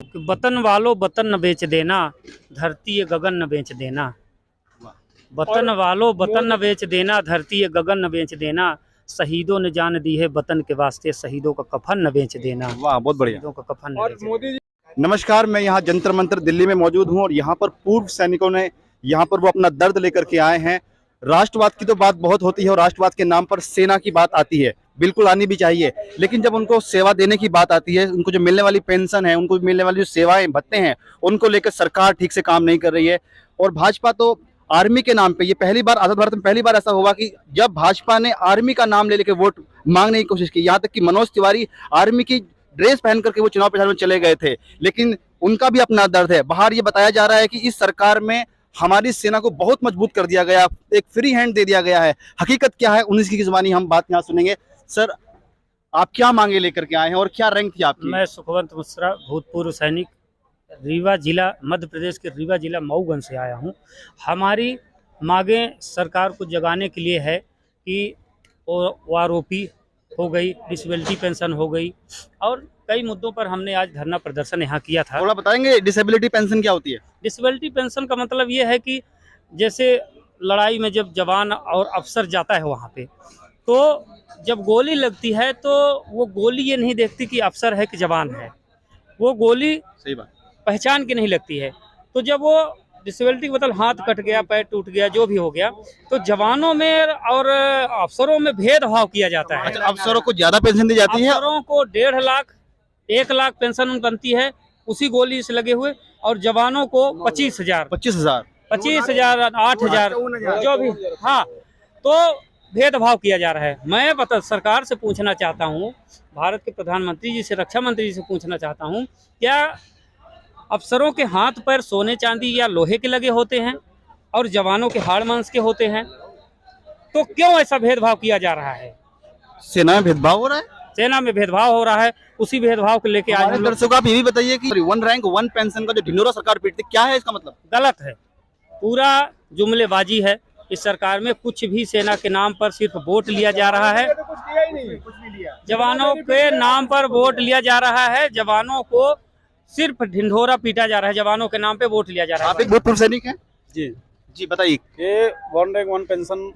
कि वतन वालों वतन न बेच देना, धरती ये गगन न बेच देना। वतन वालों वतन न बेच देना, धरती ये गगन न बेच देना। शहीदों ने जान दी है वतन के वास्ते, शहीदों का कफन न बेच देना। वाह, बहुत बढ़िया। शहीदों का कफन न बेच देना। नमस्कार, मैं यहाँ जंतर मंतर दिल्ली में मौजूद हूँ और यहाँ पर पूर्व सैनिकों ने यहाँ पर वो अपना दर्द लेकर के आए हैं। राष्ट्रवाद की तो बात बहुत होती है और राष्ट्रवाद के नाम पर सेना की बात आती है, बिल्कुल आनी भी चाहिए, लेकिन जब उनको सेवा देने की बात आती है, उनको जो मिलने वाली पेंशन है, उनको मिलने वाली जो सेवाएं भत्ते हैं, उनको लेकर सरकार ठीक से काम नहीं कर रही है। और भाजपा तो आर्मी के नाम पे, ये पहली बार आजाद भारत में पहली बार ऐसा हुआ कि जब भाजपा ने आर्मी का नाम ले लेकर वोट मांगने की कोशिश की, यहाँ तक कि मनोज तिवारी आर्मी की ड्रेस पहन करके वो चुनाव प्रचार में चले गए थे, लेकिन उनका भी अपना दर्द है। बाहर ये बताया जा रहा है कि इस सरकार में हमारी सेना को बहुत मजबूत कर दिया गया, एक फ्री हैंड दे दिया गया है। हकीकत क्या है, 19 की जुबानी हम बात यहाँ सुनेंगे। सर, आप क्या मांगे लेकर के आए हैं और क्या रैंक थी आपकी? मैं सुखवंत मिश्रा, भूतपूर्व सैनिक, रीवा जिला, मध्य प्रदेश के रीवा जिला मऊगंज से आया हूँ। हमारी मांगें सरकार को जगाने के लिए है कि OROP हो गई, डिसेबिलिटी पेंशन हो गई, और कई मुद्दों पर हमने आज धरना प्रदर्शन यहाँ किया था। थोड़ा बताएंगे डिसेबिलिटी पेंशन क्या होती है? डिसेबिलिटी पेंशन का मतलब ये है कि जैसे लड़ाई में जब जवान और अफसर जाता है वहाँ पे, तो जब गोली लगती है तो वो गोली ये नहीं देखती कि अफसर है कि जवान है, वो गोली सही बात पहचान के नहीं लगती है। तो जब वो डिसेबिलिटी का मतलब हाथ कट गया, पैर टूट गया, जो भी हो गया, तो जवानों में और अफसरों में भेदभाव किया जाता है। अच्छा, अफसरों को ज्यादा पेंशन दी जाती है? अफसरों को 1.5 लाख 1 लाख पेंशन बनती है उसी गोली से लगे हुए, और जवानों को 25,000 25,000 8,000 जो भी। हाँ, तो भेदभाव किया जा रहा है। मैं सरकार से पूछना चाहता हूँ, भारत के प्रधानमंत्री जी से, रक्षा मंत्री जी से पूछना चाहता हूँ, क्या अफसरों के हाथ पैर सोने चांदी या लोहे के लगे होते हैं और जवानों के हाड़ मांस के होते हैं? तो क्यों ऐसा भेदभाव किया जा रहा है? सेना में भेदभाव हो रहा है? सेना में भेदभाव हो रहा है, उसी भेदभाव को लेके आज दर्शकों, आप ये भी बताइए कि 1 रैंक 1 पेंशन का जो ढिंढोरा सरकार पीटती, क्या है इसका मतलब? गलत है, पूरा जुमलेबाजी है। इस सरकार में कुछ भी सेना के नाम पर सिर्फ वोट लिया जा रहा है, जवानों के नाम पर वोट लिया जा रहा है, जवानों को सिर्फ ढिंढोरा पीटा जा रहा है, जवानों के नाम पे वोट लिया जा रहा है। आप एक भूतपूर्व सैनिक हैं? जी जी, बताइए। ये 1 रैंक 1 पेंशन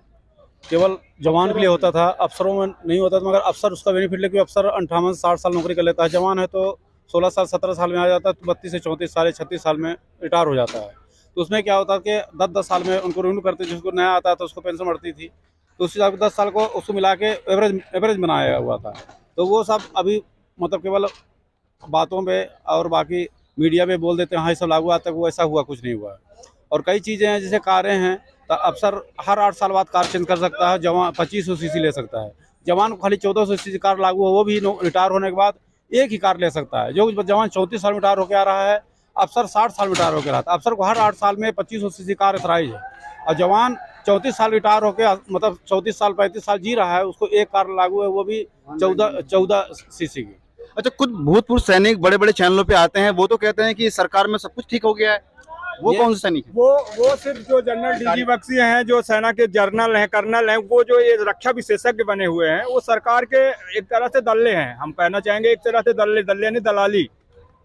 केवल जवान के लिए होता था, अफसरों में नहीं होता था, मगर अफसर उसका बेनिफिट लेके अफसर 58 60 साल नौकरी कर लेता है। जवान है तो 16 साल 17 साल में आ जाता है, तो 32 से 34 साल 36 साल में रिटायर हो जाता है। तो उसमें क्या होता है कि 10-10 साल में उनको रिन्यू करते, जिसको नया आता है तो उसको पेंशन बढ़ती थी, तो उस हिसाब से 10 साल को उसको मिला के एवरेज बनाया हुआ था। तो वो सब अभी मतलब केवल बातों पे और बाकी मीडिया में बोल देते हैं, हाँ ये सब लागू आता है, वो ऐसा हुआ कुछ नहीं हुआ है। और कई चीज़ें हैं, जैसे कारें हैं, तो अफसर हर 8 साल बाद कार चेंज कर सकता है, जवान 2500 सीसी ले सकता है, जवान को खाली 1400 सीसी कार लागू हो, वो भी रिटायर होने के बाद एक ही कार ले सकता है। जो जवान 34 साल में रिटायर होकर आ रहा है, अफसर 60 साल में रिटायर होकर रहा था। अफसर को हर 8 साल में 2500 सीसी कार अथराइज है, और जवान 34 साल रिटायर होकर मतलब 34 साल 35 साल जी रहा है, उसको एक कार लागू है, वो भी 14 सीसी की। अच्छा, कुछ भूतपूर्व सैनिक बड़े बड़े चैनलों पे आते हैं, वो तो कहते हैं कि सरकार में सब कुछ ठीक हो गया है। वो कौन से सैनिक है? वो सिर्फ जो जनरल डीजी बख्शी हैं, जो सेना के जर्नल हैं, कर्नल हैं, वो जो ये रक्षा विशेषज्ञ बने हुए हैं, वो सरकार के एक तरह से दल्ले हैं। हम कहना चाहेंगे एक तरह से दल्ले नहीं, दलाली।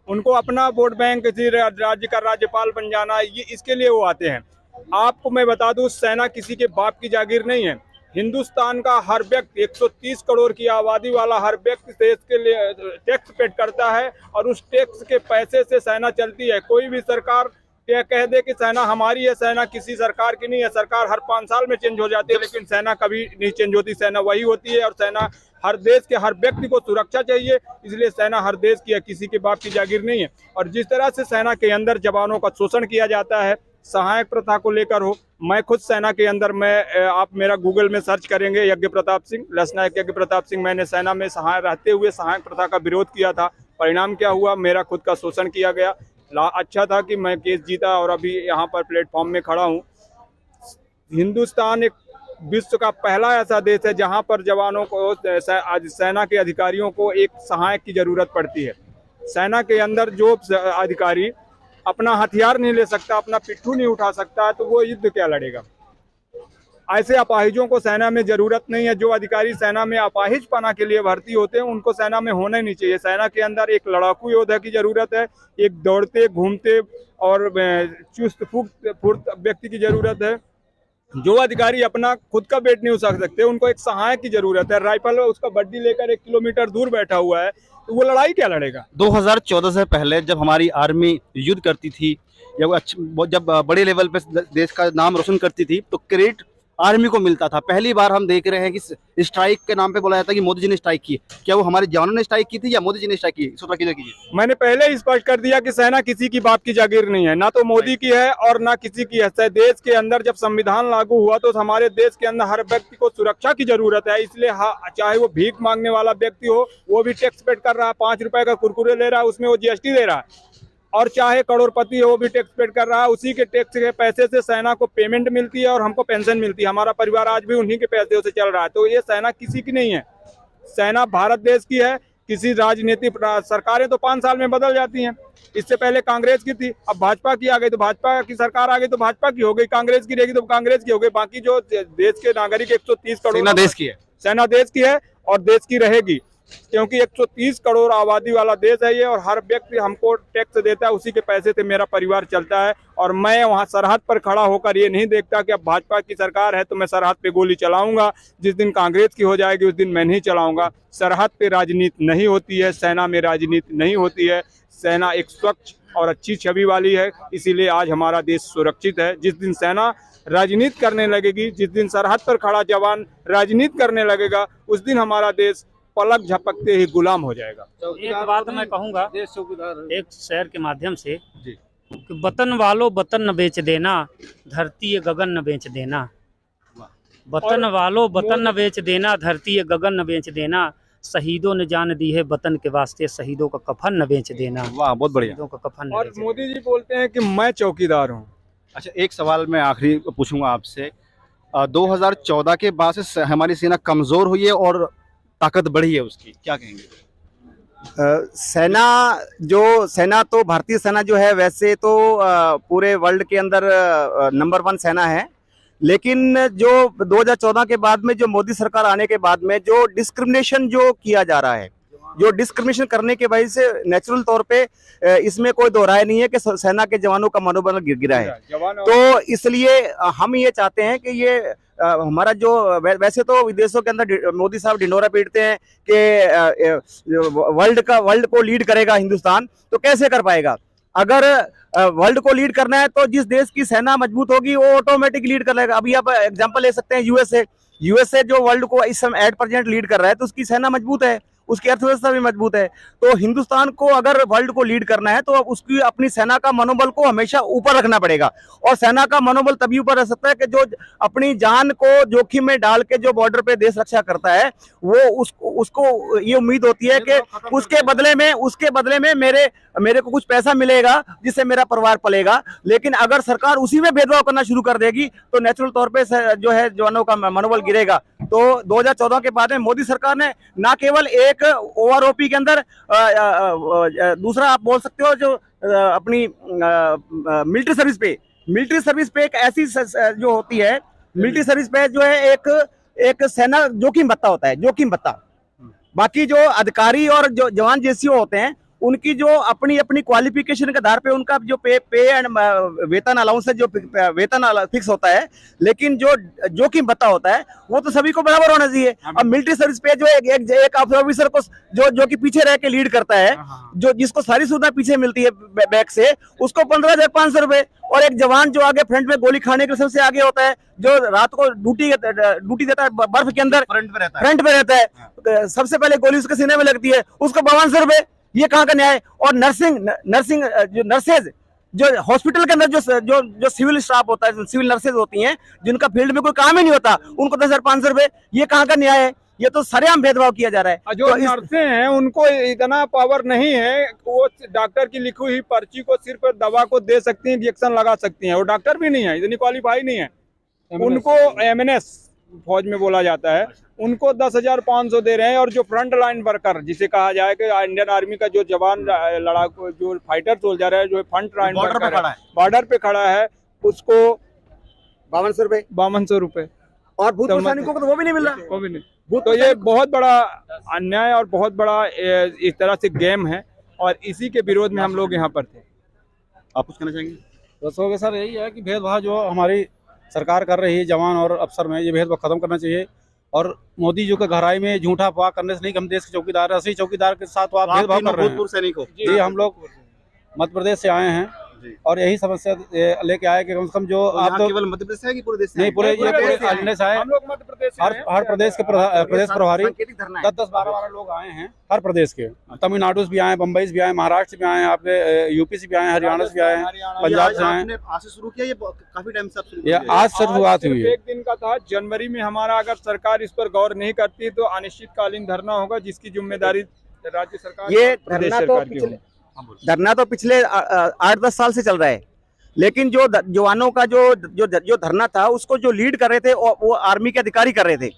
उनको अपना वोट बैंक किसी राज्य का राज्यपाल बन जाना, ये इसके लिए वो आते हैं। आपको मैं बता दूं, सेना किसी के बाप की जागीर नहीं है। हिंदुस्तान का हर व्यक्ति, 130 करोड़ की आबादी वाला हर व्यक्ति देश के लिए टैक्स पेड करता है, और उस टैक्स के पैसे से सेना चलती है। कोई भी सरकार क्या कह दे कि सेना हमारी है, सेना किसी सरकार की नहीं है। सरकार हर 5 साल में चेंज हो जाती है, लेकिन सेना कभी नहीं चेंज होती। सेना वही होती है, और सेना हर देश के हर व्यक्ति को सुरक्षा चाहिए, इसलिए सेना हर देश की है, किसी के बाप की जागीर नहीं है। और जिस तरह से सेना के अंदर जवानों का शोषण किया जाता है, सहायक प्रथा को लेकर हो, मैं खुद सेना के अंदर, आप मेरा गूगल में सर्च करेंगे, यज्ञ प्रताप सिंह, लसनायक यज्ञ प्रताप सिंह, मैंने सेना में रहते हुए सहायक प्रथा का विरोध किया था। परिणाम क्या हुआ, मेरा खुद का शोषण किया गया। अच्छा था कि मैं केस जीता और अभी यहाँ पर प्लेटफॉर्म में खड़ा हूँ। हिंदुस्तान एक विश्व का पहला ऐसा देश है जहाँ पर जवानों को, सेना के अधिकारियों को एक सहायक की जरूरत पड़ती है। सेना के अंदर जो अधिकारी अपना हथियार नहीं ले सकता, अपना पिट्ठू नहीं उठा सकता, तो वो युद्ध क्या लड़ेगा? ऐसे अपाहिजों को सेना में जरूरत नहीं है। जो अधिकारी सेना में अपाहिज पना के लिए भर्ती होते हैं उनको सेना में होना ही नहीं चाहिए। सेना के अंदर एक लड़ाकू योद्धा की जरूरत है, एक दौड़ते घूमते और चुस्त फुर्त व्यक्ति की जरूरत है। जो अधिकारी अपना खुद का वेट नहीं उठा सकते उनको एक सहायक की जरूरत है। राइफल उसका बड्डी लेकर 1 किलोमीटर दूर बैठा हुआ है तो वो लड़ाई क्या लड़ेगा। 2014 से पहले जब हमारी आर्मी युद्ध करती थी या जब बड़े लेवल पे देश का नाम रोशन करती थी तो क्रेडिट आर्मी को मिलता था। पहली बार हम देख रहे हैं कि स्ट्राइक के नाम पे बोला जाता है कि मोदी जी ने स्ट्राइक की। क्या वो हमारे जवानों ने स्ट्राइक की थी या मोदी जी ने स्ट्राइक की? इसको क्लियर कीजिए। मैंने पहले ही स्पष्ट कर दिया कि सेना किसी की बाप की जागीर नहीं है, ना तो मोदी की है और ना किसी की है। देश के अंदर जब संविधान लागू हुआ तो हमारे देश के अंदर हर व्यक्ति को सुरक्षा की जरूरत है। इसलिए चाहे वो भीख मांगने वाला व्यक्ति हो, वो भी टैक्स पेड कर रहा है, 5 रुपए का कुरकुरे ले रहा है उसमें वो जीएसटी दे रहा है, और चाहे करोड़पति हो वो भी टैक्स पेड कर रहा है, उसी के टैक्स के पैसे से सेना को पेमेंट मिलती है और हमको पेंशन मिलती है। हमारा परिवार आज भी उन्हीं के पैसे से चल रहा है। तो ये सेना किसी की नहीं है, सेना भारत देश की है। किसी राजनीतिक सरकारें तो 5 साल में बदल जाती हैं। इससे पहले कांग्रेस की थी, अब भाजपा की आ गई तो भाजपा की सरकार आ गई तो भाजपा की हो गई, कांग्रेस की रहेगी तो कांग्रेस की हो गई। बाकी जो देश के नागरिक 130 करोड़ सेना देश की है, सेना देश की है और देश की रहेगी, क्योंकि 130 करोड़ आबादी वाला देश है ये और हर व्यक्ति हमको टैक्स देता है, उसी के पैसे से मेरा परिवार चलता है। और मैं वहाँ सरहद पर खड़ा होकर ये नहीं देखता कि अब भाजपा की सरकार है तो मैं सरहद पे गोली चलाऊंगा, जिस दिन कांग्रेस की हो जाएगी उस दिन मैं नहीं चलाऊंगा। सरहद पे राजनीति नहीं होती है, सेना में राजनीति नहीं होती है। सेना एक स्वच्छ और अच्छी छवि वाली है, इसीलिए आज हमारा देश सुरक्षित है। जिस दिन सेना राजनीति करने लगेगी, जिस दिन सरहद पर खड़ा जवान राजनीति करने लगेगा, उस दिन हमारा देश पलक झपकते ही गुलाम हो जाएगा। एक बात मैं कहूँगा एक शेर के माध्यम से कि वतन वालों वतन न बेच देना, धरती ये गगन न बेच देना। वतन वालों वतन न बेच देना, धरती ये गगन न बेच देना। शहीदों ने जान दी है वतन के वास्ते, शहीदों का कफन न बेच देना। वाह, बहुत बढ़िया। शहीदों का कफन न और बेच देना। मोदी जी बोलते हैं कि मैं चौकीदार हूँ। अच्छा, एक सवाल मैं आखिरी पूछूंगा आपसे। 2014 के बाद से हमारी सेना कमजोर हुई है और ताकत बढ़ी है उसकी, क्या कहेंगे? सेना तो भारतीय सेना जो है वैसे तो पूरे वर्ल्ड के अंदर नंबर 1 सेना है। लेकिन जो 2014 के बाद में जो मोदी सरकार आने के बाद में जो डिस्क्रिमिनेशन जो किया जा रहा है, जो डिस्क्रिमिनेशन करने के वजह से नेचुरल तौर पे इसमें कोई दो राय नहीं है कि सेना के जवानों का मनोबल गिरा है। तो इसलिए हम ये चाहते हैं कि ये हमारा जो वैसे तो विदेशों के अंदर मोदी साहब ढिंडोरा पीटते हैं कि वर्ल्ड को लीड करेगा हिंदुस्तान, तो कैसे कर पाएगा? अगर वर्ल्ड को लीड करना है तो जिस देश की सेना मजबूत होगी वो ऑटोमेटिक लीड कर लेगा। अभी आप एग्जांपल ले सकते हैं यूएसए जो वर्ल्ड को इस समय एट प्रेजेंट लीड कर रहा है तो उसकी सेना मजबूत है, उसकी अर्थव्यवस्था भी मजबूत है। तो हिंदुस्तान को अगर वर्ल्ड को लीड करना है तो अब उसकी अपनी सेना का मनोबल को हमेशा ऊपर रखना पड़ेगा। और सेना का मनोबल तभी ऊपर रह सकता है कि जो अपनी जान को जोखिम में डाल के जो बॉर्डर पे देश रक्षा करता है वो उसको ये उम्मीद होती है कि उसके बदले में मेरे को कुछ पैसा मिलेगा जिससे मेरा परिवार पलेगा। लेकिन अगर सरकार उसी में भेदभाव करना शुरू कर देगी तो नेचुरल तौर पे जो है जवानों का मनोबल गिरेगा। तो 2014 के बाद में मोदी सरकार ने ना केवल एक ओआरओपी के अंदर दूसरा आप बोल सकते हो जो अपनी मिलिट्री सर्विस पे एक ऐसी जो होती है, मिलिट्री सर्विस पे जो है एक सेना जोखिम भत्ता होता है, जोखिम भत्ता। बाकी जो अधिकारी और जो जवान जेसीओ होते हैं उनकी जो अपनी क्वालिफिकेशन के आधार पे उनका जो पे एंड वेतन अलाउंस है, जो वेतन फिक्स होता है, लेकिन जो जोखिम भत्ता होता है वो तो सभी को बराबर होना चाहिए। अब मिलिट्री सर्विस पे जो एक ऑफिसर को जो कि पीछे रह के लीड करता है, जो जिसको सारी सुविधा पीछे मिलती है बैक से, उसको 15,500 रुपए, और एक जवान जो आगे फ्रंट में गोली खाने के सबसे आगे होता है, जो रात को ड्यूटी देता है बर्फ के अंदर फ्रंट पे रहता है, सबसे पहले गोली उसके सीने में लगती है, उसको 5200 रुपए। ये कहाँ का न्याय? और नर्सिंग जो नर्सेज जो हॉस्पिटल के अंदर जो सिविल स्टाफ होता है, सिविल नर्सेज होती हैं जिनका फील्ड में कोई काम ही नहीं होता, उनको 10,500 रुपए। ये कहाँ का न्याय है? ये तो सरेआम भेदभाव किया जा रहा है। जो नर्सें हैं उनको इतना पावर नहीं है, वो डॉक्टर की लिखी हुई पर्ची को सिर्फ दवा को दे सकती हैं, इंजेक्शन लगा सकती हैं। वो डॉक्टर भी नहीं है, इतनी क्वालिफाई नहीं है। उनको एमएनएस फौज में बोला जाता है, उनको 10,500 दे रहे हैं। और जो फ्रंट लाइन वर्कर जिसे कहा जाए कि इंडियन आर्मी का जो जवान लड़ाकू जो फाइटर सोल्जर है, जो फ्रंट लाइन वर्कर है, बॉर्डर पे खड़ा है, उसको 5200 रुपए। 5200 रुपए। और भूतपूर्व सैनिकों को तो वो भी नहीं मिल रहा। वो भी नहीं। तो ये बहुत बड़ा अन्याय और बहुत बड़ा इस तरह से गेम है और इसी के विरोध में हम लोग यहाँ पर थे। आप कुछ कहना चाहेंगे? दोस्तों सर यही है कि भेदभाव जो हमारी सरकार कर रही है जवान और अफसर में, ये भेदभाव खत्म करना चाहिए। और मोदी जी के गहराई में झूठा अफवाह करने से नहीं कि हम देश के चौकीदार हैं, असली चौकीदार के साथ तो आप भेदभाव कर रहे हैं। भूतपूर्व सैनिक हो? जी, हम लोग मध्य प्रदेश से आए हैं और यही समस्या लेके आए कि कम से कम जो आप तो केवल मध्य प्रदेश है कि पूरे देश से? नहीं, पूरे आने से आए। हम लोग मध्य प्रदेश से हैं। हर प्रदेश के प्रदेश प्रभारी सांकेतिक धरना है। 10-12 लोग आए हैं हर प्रदेश के। तमिलनाडु से भी आए, बम्बई से भी आए, महाराष्ट्र से भी आए, आपके यूपी से भी आए, हरियाणा से भी आए, पंजाब से आए। आज से शुरू किया, ये काफी टाइम से आप शुरू ये आज से शुरुआत हुई है। एक दिन का था, जनवरी में हमारा अगर सरकार इस पर गौर नहीं करती तो अनिश्चितकालीन धरना होगा, जिसकी जिम्मेदारी राज्य सरकार ये प्रदेश धरना तो सरकार की होगी। पिछले 8-10 साल से चल रहा है, लेकिन जो जवानों का जो धरना था उसको जो लीड कर रहे थे वो आर्मी के अधिकारी कर रहे थे।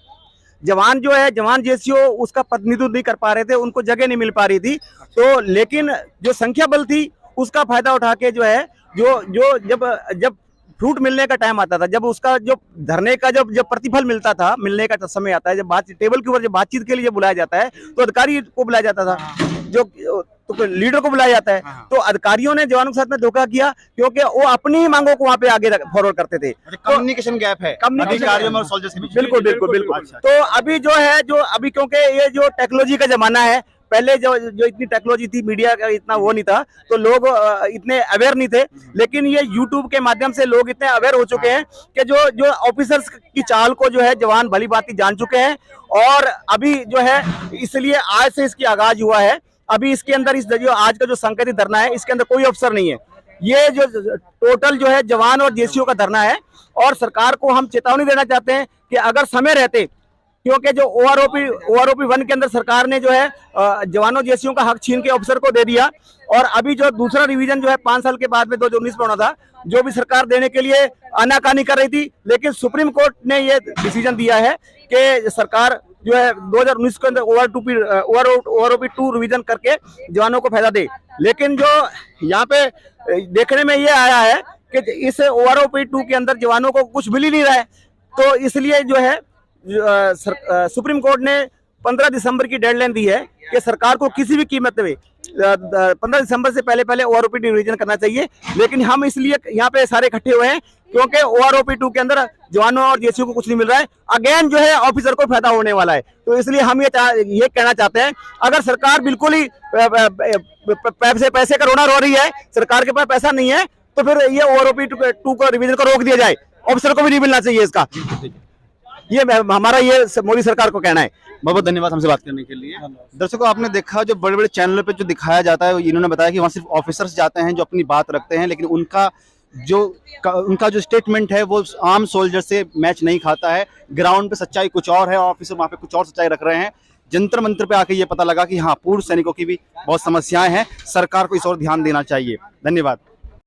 जवान जो है, जवान जेसीओ उसका प्रतिनिधित्व नहीं कर पा रहे थे, उनको जगह नहीं मिल पा रही थी। तो लेकिन जो संख्या बल थी उसका फायदा उठा के जो है जो जब फ्रूट मिलने का टाइम आता था, जब उसका जो धरने का जब प्रतिफल मिलता था, मिलने का समय आता है, जब टेबल के ऊपर जब बातचीत के लिए बुलाया जाता है तो अधिकारी को बुलाया जाता था, जो तो लीडर को बुलाया जाता है। तो अधिकारियों ने जवानों के साथ में धोखा किया क्योंकि वो अपनी ही मांगों को वहां पे आगे फॉरवर्ड करते थे। कम्युनिकेशन गैप है अधिकारियों और सोल्जर्स के बीच। बिल्कुल बिल्कुल बिल्कुल। तो अभी जो है अभी क्योंकि ये जो टेक्नोलॉजी का जमाना है, पहले जो इतनी टेक्नोलॉजी थी, मीडिया का इतना वो नहीं था, तो लोग इतने अवेयर नहीं थे। लेकिन ये यूट्यूब के माध्यम से लोग इतने अवेयर हो चुके हैं कि जो ऑफिसर्स की चाल को जो है जवान भली भांति जान चुके हैं। और अभी जो है इसलिए आज से इसकी आगाज हुआ है। अभी इसके अंदर जो आज का जो सांकेतिक धरना है, इसके अंदर कोई अफसर नहीं है। ये जो टोटल जो है जवान और जेसीओ का धरना है। और सरकार को हम चेतावनी देना चाहते हैं कि अगर समय रहते, क्योंकि जो ओआरओपी 1 के अंदर सरकार ने जो है जवानों जेसीओ का हक छीन के ऑफिसर को दे दिया। और अभी जो दूसरा रिवीजन जो है 5 साल के बाद में 2019 में होना था, जो भी सरकार देने के लिए आनाकानी कर रही थी, लेकिन सुप्रीम कोर्ट ने ये डिसीजन दिया है कि सरकार जो है 2019 के अंदर ओआरओपी 2 रिवीजन करके जवानों को फायदा दे। लेकिन जो यहाँ पे देखने में ये आया है कि इस ओआरओपी 2 के अंदर जवानों को कुछ मिल ही नहीं रहा है। तो इसलिए जो है सुप्रीम कोर्ट ने 15 दिसंबर की डेडलाइन दी है कि सरकार को किसी भी कीमत पे 15 दिसंबर से पहले ओआरओपी रिवीजन करना चाहिए। लेकिन हम इसलिए यहाँ पे सारे इकट्ठे हुए हैं क्योंकि ओआरओपी 2 के अंदर जवानों और जेसीओ को कुछ नहीं मिल रहा है। अगेन जो है ऑफिसर को फायदा होने वाला है। तो इसलिए हम ये कहना चाहते हैं, अगर सरकार बिल्कुल ही पैसे का रोना रो रही है, सरकार के पास पैसा नहीं है, तो फिर ये ओआरओपी 2 को रिवीजन को रोक दिया जाए। ऑफिसर को भी नहीं मिलना चाहिए इसका। ये हमारा ये मोदी सरकार को कहना है। बहुत बहुत धन्यवाद हमसे बात करने के लिए। दर्शकों, आपने देखा जो बड़े बड़े चैनलों पे जो दिखाया जाता है, इन्होंने बताया कि वहाँ सिर्फ ऑफिसर्स जाते हैं जो अपनी बात रखते हैं, लेकिन उनका जो स्टेटमेंट है वो आम सोल्जर से मैच नहीं खाता है। ग्राउंड पे सच्चाई कुछ और है, ऑफिसर वहाँ पे कुछ और सच्चाई रख रहे हैं। जंतर मंतर पे आके ये पता लगा कि हाँ, पूर्व सैनिकों की भी बहुत समस्याएं हैं, सरकार को इस ओर ध्यान देना चाहिए। धन्यवाद।